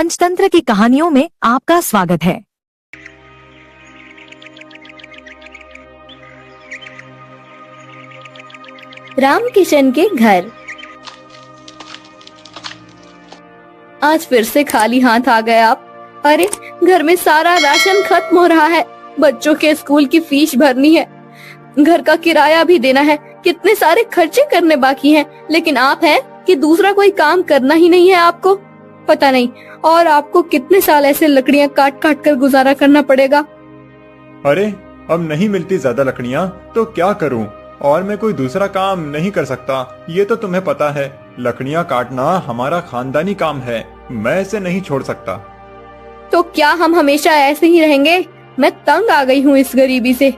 पंचतंत्र की कहानियों में आपका स्वागत है। रामकिशन के घर। आज फिर से खाली हाथ आ गए आप। अरे, घर में सारा राशन खत्म हो रहा है। बच्चों के स्कूल की फीस भरनी है, घर का किराया भी देना है, कितने सारे खर्चे करने बाकी हैं। लेकिन आप हैं कि दूसरा कोई काम करना ही नहीं है आपको। पता नहीं और आपको कितने साल ऐसे लकड़ियां काट काट कर गुजारा करना पड़ेगा। अरे, अब नहीं मिलती ज्यादा लकड़ियां तो क्या करूं? और मैं कोई दूसरा काम नहीं कर सकता, ये तो तुम्हें पता है। लकड़ियां काटना हमारा खानदानी काम है, मैं इसे नहीं छोड़ सकता। तो क्या हम हमेशा ऐसे ही रहेंगे? मैं तंग आ गई हूँ इस गरीबी से।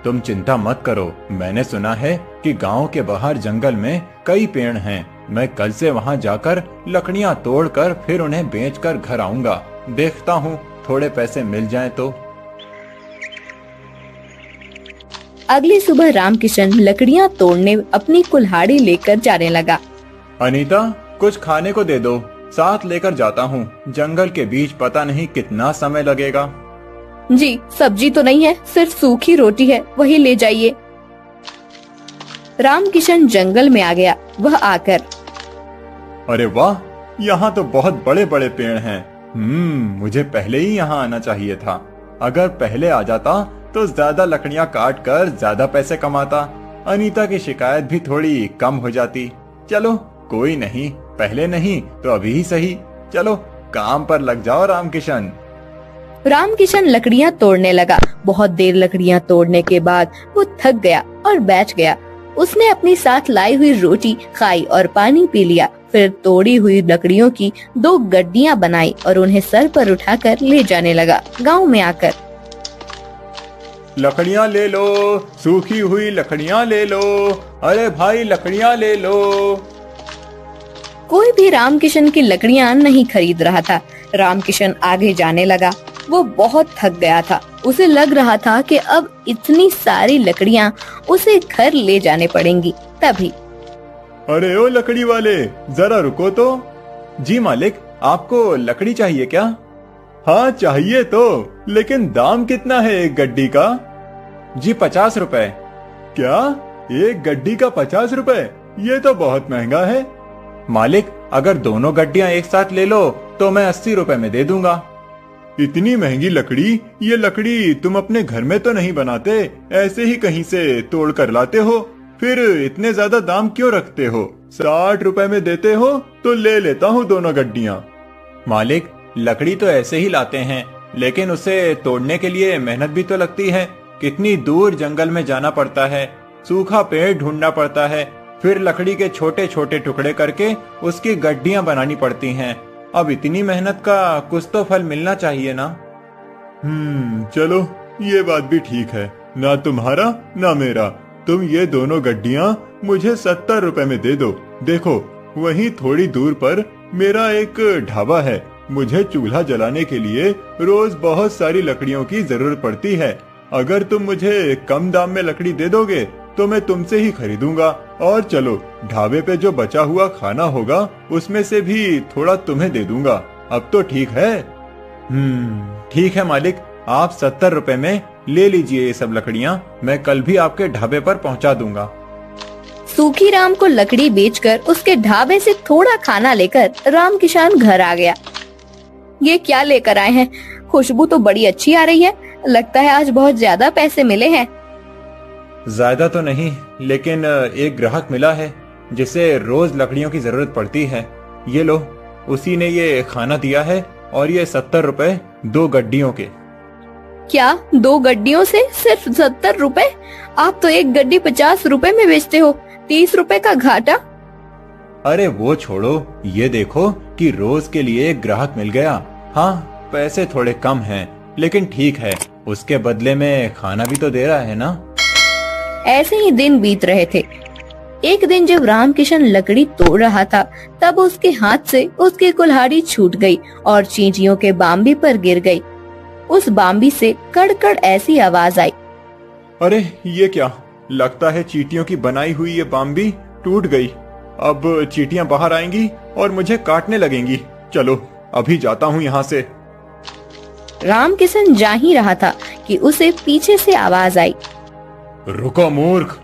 तुम चिंता मत करो, मैंने सुना है कि गांव के बाहर जंगल में कई पेड़ हैं। मैं कल से वहां जाकर लकड़ियां तोड़कर फिर उन्हें बेचकर घर आऊंगा। देखता हूँ थोड़े पैसे मिल जाएं तो। अगली सुबह रामकिशन लकड़ियां तोड़ने अपनी कुल्हाड़ी लेकर जाने लगा। अनीता, कुछ खाने को दे दो, साथ लेकर जाता हूँ। जंगल के बीच पता नहीं कितना समय लगेगा। जी, सब्जी तो नहीं है, सिर्फ सूखी रोटी है, वही ले जाइए। रामकिशन जंगल में आ गया। वह आकर, अरे वाह, यहाँ तो बहुत बड़े बड़े पेड़ हैं। मुझे पहले ही यहाँ आना चाहिए था। अगर पहले आ जाता तो ज्यादा लकड़ियाँ काट कर ज्यादा पैसे कमाता। अनीता की शिकायत भी थोड़ी कम हो जाती। चलो कोई नहीं, पहले नहीं तो अभी ही सही। चलो काम पर लग जाओ रामकिशन। रामकिशन लकड़ियां तोड़ने लगा। बहुत देर लकड़ियां तोड़ने के बाद वो थक गया और बैठ गया। उसने अपनी साथ लाई हुई रोटी खाई और पानी पी लिया। फिर तोड़ी हुई लकड़ियों की 2 गड्डियां बनाई और उन्हें सर पर उठाकर ले जाने लगा। गांव में आकर, लकड़ियां ले लो, सूखी हुई लकड़ियां ले लो। अरे भाई, लकड़ियां ले लो। कोई भी रामकिशन की लकड़ियां नहीं खरीद रहा था। रामकिशन आगे जाने लगा। वो बहुत थक गया था। उसे लग रहा था कि अब इतनी सारी लकड़ियां उसे घर ले जाने पड़ेंगी। तभी, अरे ओ लकड़ी वाले, जरा रुको तो। जी मालिक, आपको लकड़ी चाहिए क्या? हाँ चाहिए तो, लेकिन दाम कितना है एक गड्डी का? जी 50 रुपए। क्या, एक गड्डी का 50 रुपए? ये तो बहुत महंगा है। मालिक, अगर दोनों गड्डियां एक साथ ले लो तो मैं 80 रुपए में दे दूंगा। इतनी महंगी लकड़ी? ये लकड़ी तुम अपने घर में तो नहीं बनाते, ऐसे ही कहीं से तोड़ कर लाते हो। फिर इतने ज्यादा दाम क्यों रखते हो? 60 रुपए में देते हो तो ले लेता हूँ दोनों गड्डियाँ। मालिक, लकड़ी तो ऐसे ही लाते हैं, लेकिन उसे तोड़ने के लिए मेहनत भी तो लगती है। कितनी दूर जंगल में जाना पड़ता है, सूखा पेड़ ढूंढना पड़ता है, फिर लकड़ी के छोटे छोटे टुकड़े करके उसकी गड्डियाँ बनानी पड़ती हैं। अब इतनी मेहनत का कुछ तो फल मिलना चाहिए ना। चलो, ये बात भी ठीक है। ना तुम्हारा ना मेरा। तुम ये दोनों गड्डियां मुझे 70 रुपए में दे दो। देखो, वहीं थोड़ी दूर पर मेरा एक ढाबा है। मुझे चूल्हा जलाने के लिए रोज बहुत सारी लकड़ियों की जरूरत पड़ती है। अगर तुम मुझे कम दाम में लकड़ी दे दोगे तो मैं तुमसे ही खरीदूंगा। और चलो, ढाबे पे जो बचा हुआ खाना होगा उसमें से भी थोड़ा तुम्हें दे दूंगा। अब तो ठीक है? ठीक है मालिक, आप 70 रुपए में ले लीजिए ये सब लकड़ियाँ। मैं कल भी आपके ढाबे पर पहुँचा दूंगा। सूखी राम को लकड़ी बेचकर उसके ढाबे से थोड़ा खाना लेकर रामकिशन घर आ गया। ये क्या लेकर आए हैं? खुशबू तो बड़ी अच्छी आ रही है। लगता है आज बहुत ज्यादा पैसे मिले हैं। ज्यादा तो नहीं, लेकिन एक ग्राहक मिला है जिसे रोज लकड़ियों की जरूरत पड़ती है। ये लो, उसी ने ये खाना दिया है और ये 70 रुपए 2 गड्डियों के। क्या, 2 गड्डियों से सिर्फ 70 रुपए? आप तो एक गड्डी 50 रुपए में बेचते हो। 30 रुपए का घाटा। अरे वो छोड़ो, ये देखो कि रोज के लिए एक ग्राहक मिल गया। हाँ, पैसे थोड़े कम हैं, लेकिन ठीक है, उसके बदले में खाना भी तो दे रहा है ना। ऐसे ही दिन बीत रहे थे। एक दिन जब रामकिशन लकड़ी तोड़ रहा था, तब उसके हाथ से उसकी कुल्हाड़ी छूट गई और चींटियों के बाम्बी पर गिर गई। उस बाम्बी से कड़कड़ ऐसी आवाज आई। अरे ये क्या? लगता है चींटियों की बनाई हुई ये बाम्बी टूट गई। अब चींटियां बाहर आएंगी और मुझे काटने लगेंगी। चलो अभी जाता हूँ यहाँ से। रामकिशन जा ही रहा था कि उसे पीछे से आवाज आई, रुको मूर्ख।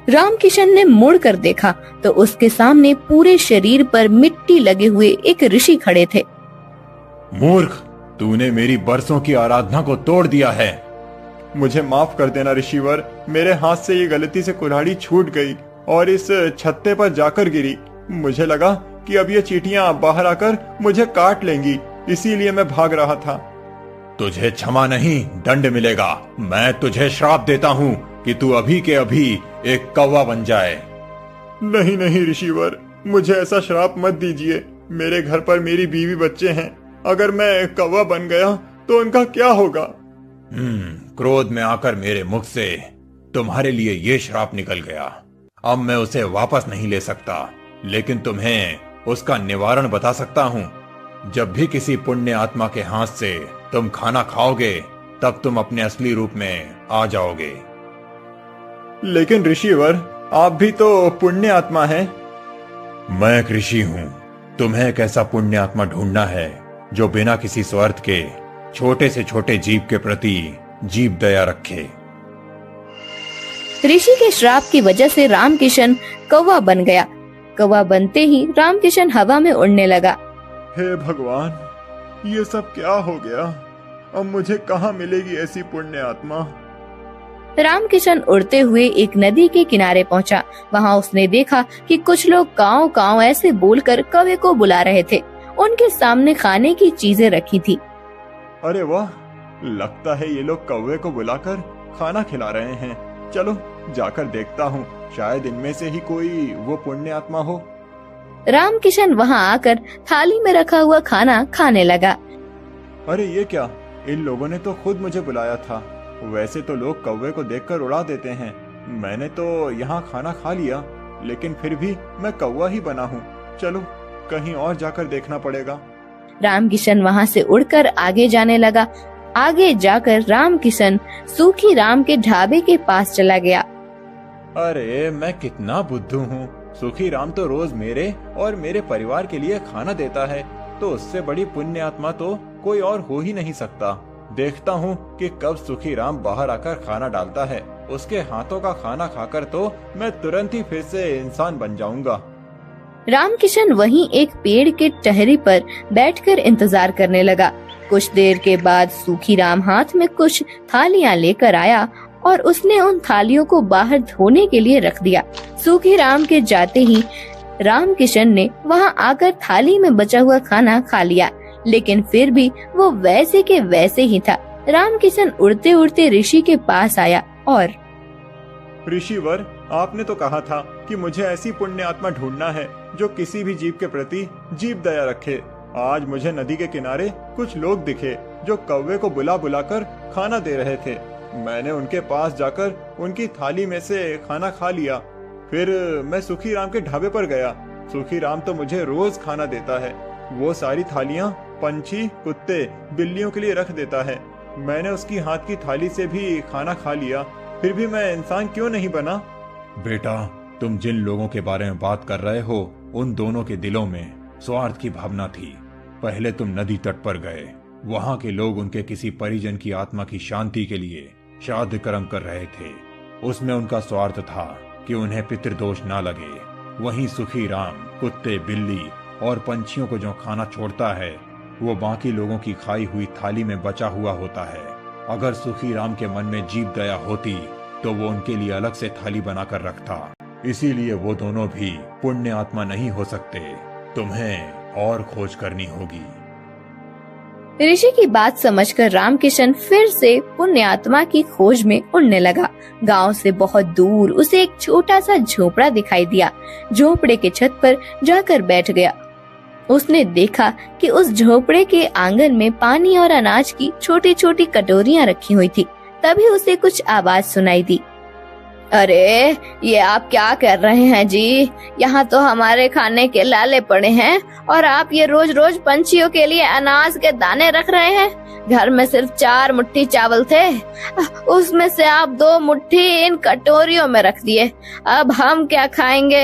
रामकिशन ने मुड़कर देखा तो उसके सामने पूरे शरीर पर मिट्टी लगे हुए एक ऋषि खड़े थे। मूर्ख, तूने मेरी बरसों की आराधना को तोड़ दिया है। मुझे माफ कर देना ऋषिवर, मेरे हाथ से ये गलती से कुल्हाड़ी छूट गई और इस छत्ते पर जाकर गिरी। मुझे लगा कि अब ये चींटियां बाहर आकर मुझे काट लेंगी, इसीलिए मैं भाग रहा था। तुझे क्षमा नहीं, दंड मिलेगा। मैं तुझे श्राप देता हूँ कि तू अभी के अभी एक कौवा बन जाए। नहीं नहीं ऋषिवर, मुझे ऐसा श्राप मत दीजिए। मेरे घर पर मेरी बीवी बच्चे हैं, अगर मैं कौवा बन गया तो उनका क्या होगा? क्रोध में आकर मेरे मुख से तुम्हारे लिए ये श्राप निकल गया। अब मैं उसे वापस नहीं ले सकता, लेकिन तुम्हें उसका निवारण बता सकता हूँ। जब भी किसी पुण्य आत्मा के हाथ से तुम खाना खाओगे, तब तुम अपने असली रूप में आ जाओगे। लेकिन ऋषिवर, आप भी तो पुण्य आत्मा हैं। मैं एक ऋषि हूँ। तुम्हें एक ऐसा पुण्य आत्मा ढूंढना है जो बिना किसी स्वार्थ के छोटे से छोटे जीव के प्रति जीव दया रखे। ऋषि के श्राप की वजह से रामकिशन कौवा बन गया। कौवा बनते ही रामकिशन हवा में उड़ने लगा। हे भगवान, ये सब क्या हो गया? अब मुझे कहाँ मिलेगी ऐसी पुण्य आत्मा? रामकिशन उड़ते हुए एक नदी के किनारे पहुंचा। वहां उसने देखा कि कुछ लोग काव काव ऐसे बोलकर कौवे को बुला रहे थे। उनके सामने खाने की चीजें रखी थी। अरे वाह, लगता है ये लोग कौवे को बुलाकर खाना खिला रहे हैं। चलो जाकर देखता हूँ, शायद इनमें से ही कोई वो पुण्य आत्मा हो। रामकिशन वहां आकर थाली में रखा हुआ खाना खाने लगा। अरे ये क्या, इन लोगों ने तो खुद मुझे बुलाया था। वैसे तो लोग कौवे को देखकर उड़ा देते हैं। मैंने तो यहाँ खाना खा लिया, लेकिन फिर भी मैं कौवा ही बना हूँ। चलो कहीं और जाकर देखना पड़ेगा। रामकिशन वहां से उड़कर आगे जाने लगा। आगे जाकर रामकिशन सूखी राम के ढाबे के पास चला गया। अरे मैं कितना बुद्धू हूँ। सूखी राम तो रोज मेरे और मेरे परिवार के लिए खाना देता है, तो उससे बड़ी पुण्य आत्मा तो कोई और हो ही नहीं सकता। देखता हूँ कि कब सूखी राम बाहर आकर खाना डालता है। उसके हाथों का खाना खाकर तो मैं तुरंत ही फिर से इंसान बन जाऊंगा। रामकिशन वहीं एक पेड़ के टहनी पर बैठकर इंतजार करने लगा। कुछ देर के बाद सूखी राम हाथ में कुछ थालियां लेकर आया और उसने उन थालियों को बाहर धोने के लिए रख दिया। सूखी राम के जाते ही रामकिशन ने वहां आकर थाली में बचा हुआ खाना खा लिया, लेकिन फिर भी वो वैसे के वैसे ही था। रामकिशन उड़ते उड़ते ऋषि के पास आया और ऋषिवर, आपने तो कहा था कि मुझे ऐसी पुण्य आत्मा ढूंढना है जो किसी भी जीव के प्रति जीव दया रखे। आज मुझे नदी के किनारे कुछ लोग दिखे जो कौवे को बुला बुलाकर खाना दे रहे थे। मैंने उनके पास जाकर उनकी थाली में से खाना खा लिया। फिर मैं सूखी राम के ढाबे पर गया। सूखी राम तो मुझे रोज खाना देता है। वो सारी थालियां पंछी, कुत्ते, बिल्लियों के लिए रख देता है। मैंने उसकी हाथ की थाली से भी खाना खा लिया, फिर भी मैं इंसान क्यों नहीं बना? बेटा, तुम जिन लोगों के बारे में बात कर रहे हो, उन दोनों के दिलों में स्वार्थ की भावना थी। पहले तुम नदी तट पर गए। वहां के लोग उनके किसी परिजन की आत्मा की शांति के लिए श्राद्ध कर्म कर रहे थे। उसमें उनका स्वार्थ था कि उन्हें पितृदोष ना लगे। वहीं सुखी राम कुत्ते, बिल्ली और पंछियों को जो खाना छोड़ता है, वो बाकी लोगों की खाई हुई थाली में बचा हुआ होता है। अगर सुखी राम के मन में जीव दया होती तो वो उनके लिए अलग से थाली बनाकर रखता। इसीलिए वो दोनों भी पुण्य आत्मा नहीं हो सकते। तुम्हें और खोज करनी होगी। ऋषि की बात समझकर रामकिशन फिर से पुण्य आत्मा की खोज में उड़ने लगा। गांव से बहुत दूर उसे एक छोटा सा झोपड़ा दिखाई दिया। झोपड़े के छत पर जाकर बैठ गया। उसने देखा कि उस झोपड़े के आंगन में पानी और अनाज की छोटी छोटी कटोरियां रखी हुई थी। तभी उसे कुछ आवाज सुनाई दी। अरे ये आप क्या कर रहे हैं जी? यहाँ तो हमारे खाने के लाले पड़े हैं और आप ये रोज रोज पंछियों के लिए अनाज के दाने रख रहे हैं। घर में सिर्फ 4 मुट्ठी चावल थे, उसमें से आप 2 मुट्ठी इन कटोरियों में रख दिए। अब हम क्या खाएंगे?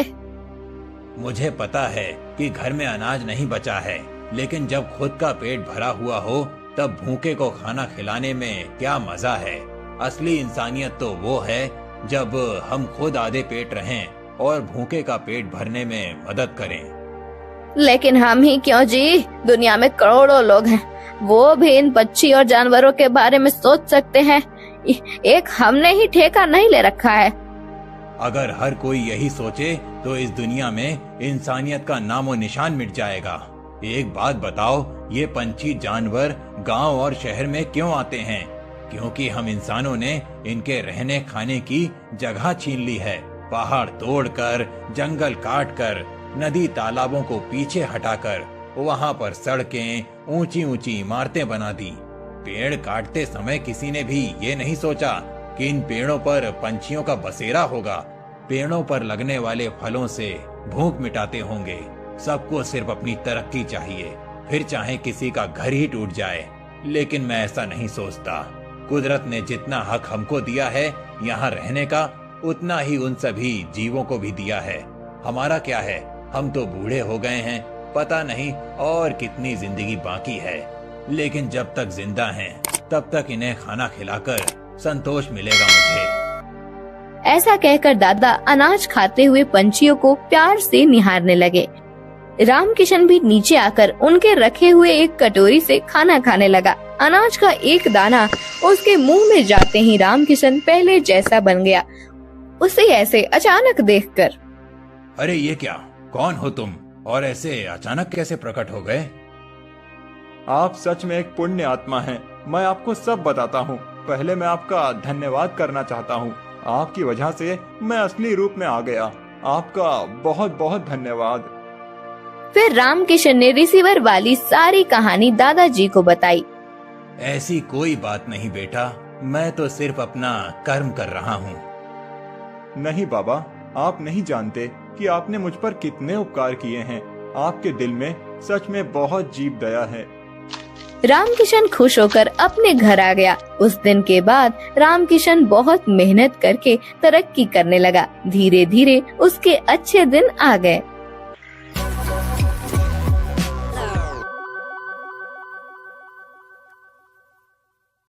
मुझे पता है कि घर में अनाज नहीं बचा है, लेकिन जब खुद का पेट भरा हुआ हो तब भूखे को खाना खिलाने में क्या मजा है। असली इंसानियत तो वो है जब हम खुद आधे पेट रहें और भूखे का पेट भरने में मदद करें। लेकिन हम ही क्यों जी, दुनिया में करोड़ों लोग हैं, वो भी इन पक्षी और जानवरों के बारे में सोच सकते हैं। एक हमने ही ठेका नहीं ले रखा है। अगर हर कोई यही सोचे तो इस दुनिया में इंसानियत का नामो निशान मिट जाएगा। एक बात बताओ, ये पंछी जानवर गांव और शहर में क्यों आते हैं? क्योंकि हम इंसानों ने इनके रहने खाने की जगह छीन ली है। पहाड़ तोड़कर, जंगल काटकर, नदी तालाबों को पीछे हटाकर वहाँ पर सड़कें, ऊंची ऊंची इमारतें बना दी। पेड़ काटते समय किसी ने भी ये नहीं सोचा कि इन पेड़ों पर पंछियों का बसेरा होगा। पेड़ों पर लगने वाले फलों से भूख मिटाते होंगे। सबको सिर्फ अपनी तरक्की चाहिए, फिर चाहे किसी का घर ही टूट जाए। लेकिन मैं ऐसा नहीं सोचता। कुदरत ने जितना हक हमको दिया है यहाँ रहने का, उतना ही उन सभी जीवों को भी दिया है। हमारा क्या है, हम तो बूढ़े हो गए हैं, पता नहीं और कितनी जिंदगी बाकी है। लेकिन जब तक जिंदा हैं, तब तक इन्हें खाना खिलाकर संतोष मिलेगा मुझे। ऐसा कहकर दादा अनाज खाते हुए पंछियों को प्यार से निहारने लगे। रामकिशन भी नीचे आकर उनके रखे हुए एक कटोरी से खाना खाने लगा। अनाज का एक दाना उसके मुंह में जाते ही रामकिशन पहले जैसा बन गया। उसे ऐसे अचानक देखकर, अरे ये क्या, कौन हो तुम और ऐसे अचानक कैसे प्रकट हो गए? आप सच में एक पुण्य आत्मा हैं। मैं आपको सब बताता हूँ। पहले मैं आपका धन्यवाद करना चाहता हूँ। आपकी वजह से मैं असली रूप में आ गया। आपका बहुत बहुत धन्यवाद। फिर रामकिशन ने रिसीवर वाली सारी कहानी दादाजी को बताई। ऐसी कोई बात नहीं बेटा, मैं तो सिर्फ अपना कर्म कर रहा हूँ। नहीं बाबा, आप नहीं जानते कि आपने मुझ पर कितने उपकार किए हैं। आपके दिल में सच में बहुत जीव दया है। रामकिशन खुश होकर अपने घर आ गया। उस दिन के बाद रामकिशन बहुत मेहनत करके तरक्की करने लगा। धीरे धीरे उसके अच्छे दिन आ गए।